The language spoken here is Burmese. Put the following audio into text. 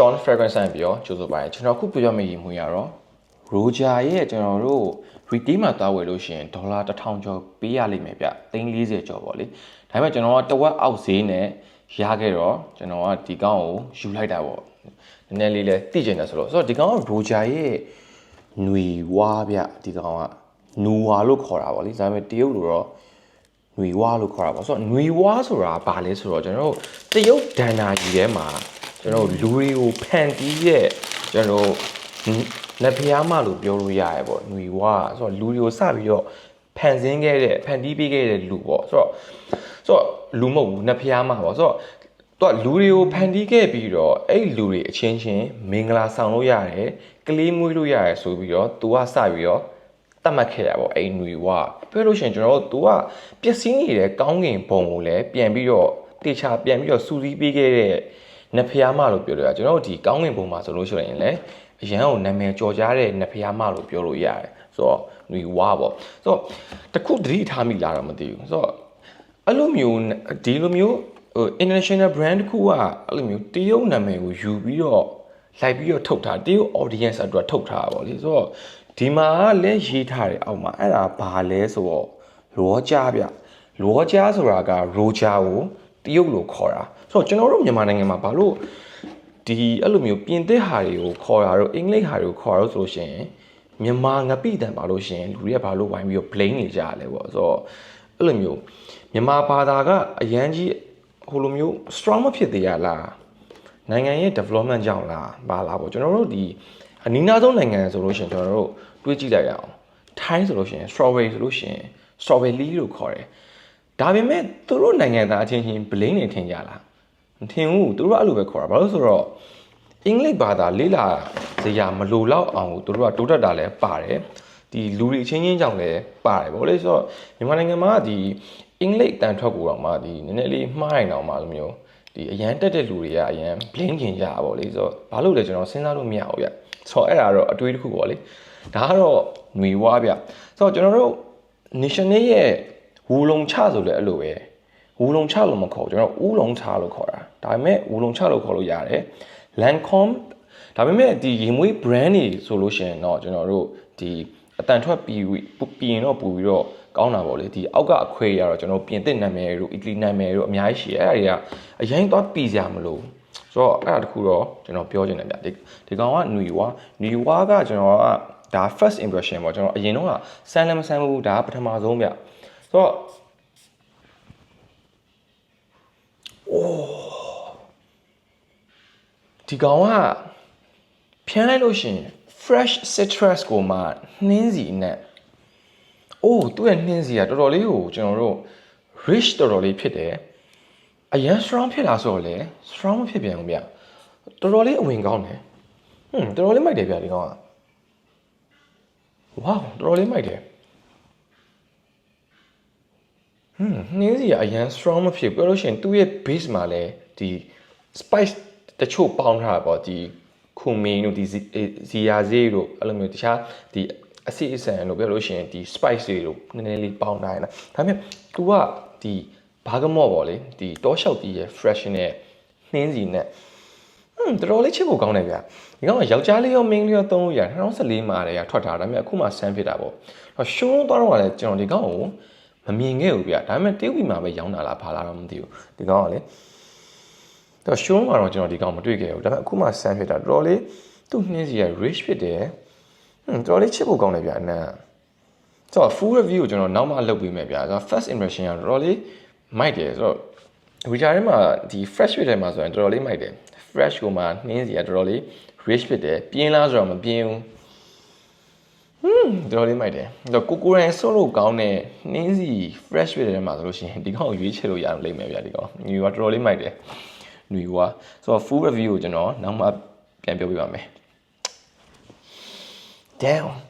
Sean Fragrance ဆိုင်ပြီးတော့ကြိုးစားပါတယ်ကျွန်တော်ခုပြောမယ့်ရည်မှွေရတော့ Roja ရဲ့ကျွန်တော်တို့ retail မှာသွားဝယ်လို့ရှိရင်ဒေါ်လာ1000ကျော်ပေးရလိမ့်မယ်ဗျ340ကျော်ပေါ့လေဒါပေမဲ့ကျွန်တော်ကတဝက်အောက်ဈေးနဲ့ရခဲ့တော့ကျွန်တော်ကဒီကောင်ကိုယူလိုက်တာပေါ့နည်းနည်းလေးလဲသိကျင်တယ်ဆိုတော့ဒီကောင်က Roja ရဲ့ຫນွေဝါဗျဒီကောင်ကနူဝါလို့ခေါ်တာပေါ့လေဒါပေမဲ့တရုတ်လိုတော့ຫນွေဝါလို့ခေါ်တာပေါ့ဆိုတော့ຫນွေဝါဆိုတာဘာလဲဆိုတော့ကျွန်တော်တို့တရုတ်ဒန်နာကြီးထဲမှာကျွန်တော်လူတွေကိုဖန်တီးရဲ့ကျွန်တော်လက်ဖျားမလို့ပြောလို့ရရပေါ့ຫນွေဝါဆိုတော့လူတွေကိုစပြီးတော့ဖန်ဆင်းခဲ့တဲ့ဖန်တီးပေးခဲ့တဲ့လူပေါ့ဆိုတော့လူမဟုတ်ဘူးလက်ဖျားမပေါ့ဆိုတော့လူတွေကိုဖန်တီးခဲ့ပြီးတော့အဲ့လူတွေအချင်းချင်းမင်္ဂလာဆောင်လို့ရတယ်ကလေးမွေးလို့ရတယ်ဆိုပြီးတော့သူကစပြီးတော့တတ်မှတ်ခဲ့တာပေါ့အဲ့ຫນွေဝါပြောလို့ရှိရင်ကျွန်တော်တို့သူကပျက်စီးနေတဲ့ကောင်းကင်ဘုံကိုလည်းပြန်ပြီးတော့တေချာပြန်ပြီးတော့စူးစီးပေးခဲ့တဲ့နဖျားမလို့ပြောလို့ရကျွန်တော်တို့ဒီကောင်းကင်ဘုံမှာဆိုလို့ရှိရင်လည်းအရန်ကိုနာမည်ကျော်ကြားတဲ့နဖျားမလို့ပြောလို့ရတယ်ဆိုတော့ຫນွေဝါပေါ့ဆိုတော့တခုတတိထားမိလာတော့မသိဘူးဆိုတော့အဲ့လိုမျိုးဒီလိုမျိုးinternational brand တခုကအဲ့လိုမျိုးတရုတ်နာမည်ကိုယူပြီးတော့လိုက်ပြီးတော့ထုတ်ထားတရုတ် audience အတွက်ထုတ်ထားတာပေါ့လေဆိုတော့ဒီမှာလည်းရေးထားတယ်အောက်မှာအဲ့ဒါဘာလဲဆိုတော့လောကြားဗျလောကြားဆိုတာက Roja ကိုတရုတ်လိုခေါ်တာဆိုတော့ကျွန်တော်တို့မြန်မာနိုင်ငံမှာဘာလို့ဒီအဲ့လိုမျိုးပြင်သစ်ဟာတွေကိုခေါ်တာတော့အင်္ဂလိပ်ဟာတွေကိုခေါ်တော့ဆိုလို့ရှိရင်မြန်မာငပိတန်ပါလို့ရှိရင်လူတွေကဘာလို့ဝိုင်းပြီးတော့ blame နေကြရလဲပေါ့ဆိုတော့အဲ့လိုမျိုးမြန်မာဘာသာကအရန်ကြီးဟိုလိုမျိုး strong မဖြစ်သေးရလားနိုင်ငံရဲ့ development ကြောင့်လားဘာလားပေါ့ကျွန်တော်တို့ဒီအနီးနားဆုံးနိုင်ငံဆိုလို့ရှိရင်ကျွန်တော်တို့တွေးကြည့်လိုက်ရအောင်ထိုင်းဆိုလို့ရှိရင် strawberry ဆိုလို့ရှိရင် strawberry လို့ခေါ်တယ်ဒါပေမဲ့သူတို့နိုင်ငံသားအချင်းချင်း blame နေထင်ကြလားမထင်ဘူးသူတို့အဲ့လိုပဲခေါ်တာဘာလို့ဆိုတော့အင်္ဂလိပ်ဘာသာလေးလာစရာမလိုတော့အောင်သူတို့ကတိုးတက်တာလည်းပါတယ်ဒီလူတွေချင်းချင်းကြောင့်လည်းပါတယ်ဗောလေဆိုတော့မြန်မာနိုင်ငံမှာဒီအင်္ဂလိပ်တန်ထွက်ကိုတော့မှဒီနည်းနည်းလေးမှားရင်တော့မှလိုမျိုးဒီအရန်တက်တဲ့လူတွေကအရန် blame ခင်ကြပါဗောလေဆိုတော့ဘာလို့လဲကျွန်တော်စဉ်းစားလို့မရဘူးဗျဆိုတော့အဲ့ဒါတော့အတွေးတစ်ခုပေါ့လေဒါကတော့ຫນွေဝါဗျဆိုတော့ကျွန်တော်တို့ national ရဲ့ဝူလုံချဆိုလည်းအဲ့လိုပဲဝူလုံချလို့မခေါ်ကျွန်တော်ဦးလုံချလို့ခေါ်တာဒါပေမဲ့ဝူလုံချလို့ခေါ်လို့ရတယ် Lancome ဒါပေမဲ့ဒီရေမွေး brand တွေဆိုလို့ရှိရင်တော့ကျွန်တော်တို့ဒီအတန်ထွက်ပြီးရင်တော့ပို့ပြီးတော့ကောင်းတာပေါ့လေဒီအောက်ကအခွေရတော့ကျွန်တော်ပြင်သစ်နာမည်တို့အီတလီနာမည်တို့အများကြီးရှိတယ်အဲ့ဒါတွေကအရင်သွားပြီးစရာမလိုဆိုတော့အဲ့ဒါတခုတော့ကျွန်တော်ပြောချင်တယ်ဗျဒီကောင်ကຫນွေဝါကကျွန်တော်ကဒါ first impression ပေါ့ကျွန်တော်အရင်တော့ဆန်းလည်းမဆန်းဘူးဒါကပထမဆုံးဗျဆိုတော့ဒီကောင်ကဖြန်းလိုက်လို့ရှိရင် fresh citrus ကိုမှနှင်းစီနဲ့သူ့ရဲ့နှင်းစီကတော်တော်လေးကိုကျွန်တော်တို့ rich တော်တော်လေးဖြစ်တယ်အရင် strong ဖြစ်လာဆိုတော့လေ strong မဖြစ်ပြန်ဘူးဗျတော်တော်လေးအဝင်ကောင်းတယ်တော်တော်လေးမိုက်တယ်ဗျဒီကောင်က wow တော်တော်လေးမိုက်တယ်နှင်းစီကအရင် strong မဖြစ်ပြောလို့ရှိရင်သူ့ရဲ့ base မှာလည်းဒီ spice တချို့ပေါင်းထားတာပေါ့ဒီခုမင်းတို့ဒီဇီယာဈေးတို့အဲ့လိုမျိုးတခြားဒီအစီအစံတို့ပြောလို့ရှိရင်ဒီ spice တွေတို့နည်းနည်းလေးပေါင်းထားရတာဒါပေမဲ့ तू ကဒီဘာကမော့ပေါ့လေဒီတောလျှောက်တီးရဲ့ fresh နဲ့နှင်းစီနဲ့တော်တော်လေးချစ်ဖို့ကောင်းတယ်ဗျာဒီကောင်ကယောက်ျားလေးရောမိန်းကလေးရောသုံးလို့ရတယ်2014မှာတည်းကထွက်ထားတာဒါပေမဲ့အခုမှဆန်းဖြစ်တာပေါ့ရှုံးသွားတော့လည်းကျွန်တော်ဒီကောင်ကိုမမြင်ခဲ့ဘူးဗျာဒါပေမဲ့တရုတ်ပြည်မှာပဲရောင်းတာလားဘာလားတော့မသိဘူးဒီကောင်ကလေတော့ရှုံးမှာတော့ကျွန်တော်ဒီကောင်မတွေ့ခဲ့ဘူးဒါပေမဲ့အခုမှဆန်းဖြစ်တာတော်တော်လေးသူ့နှင်းစီက rich ဖြစ်တယ်တော်တော်လေးချစ်ဖို့ကောင်းတယ်ဗျာအနံ့ဆိုတော့ full review ကိုကျွန်တော်နောက်မှလုပ်ပေးမယ်ဗျာဆိုတော့ first impression ကတော်တော်လေးမိုက်တယ်ဆိုတော့ဝီဂျာထဲမှာဒီ fresh ဖြစ်တယ်မှာဆိုရင်တော်တော်လေးမိုက်တယ် fresh ကိုမှနှင်းစီကတော်တော်လေး rich ဖြစ်တယ်ပြင်းလားဆိုတော့မပြင်းဘူးတော်တော်လေးမိုက်တယ်တော့ကိုရိုင်းဆိုလို့ကောင်းတဲ့နှင်းစီ fresh ဖြစ်တယ်မှာဆိုလို့ရှိရင်ဒီကောင်ကိုရွေးချယ်လို့ရလိမ့်မယ်ဗျာဒီကောင်ညူကတော်တော်လေးမိုက်တယ်ຫນွေဝါဆိုတော့ full review ကိုကျွန်တော်နောက်မှပြန်ပြောပြပါမယ် damn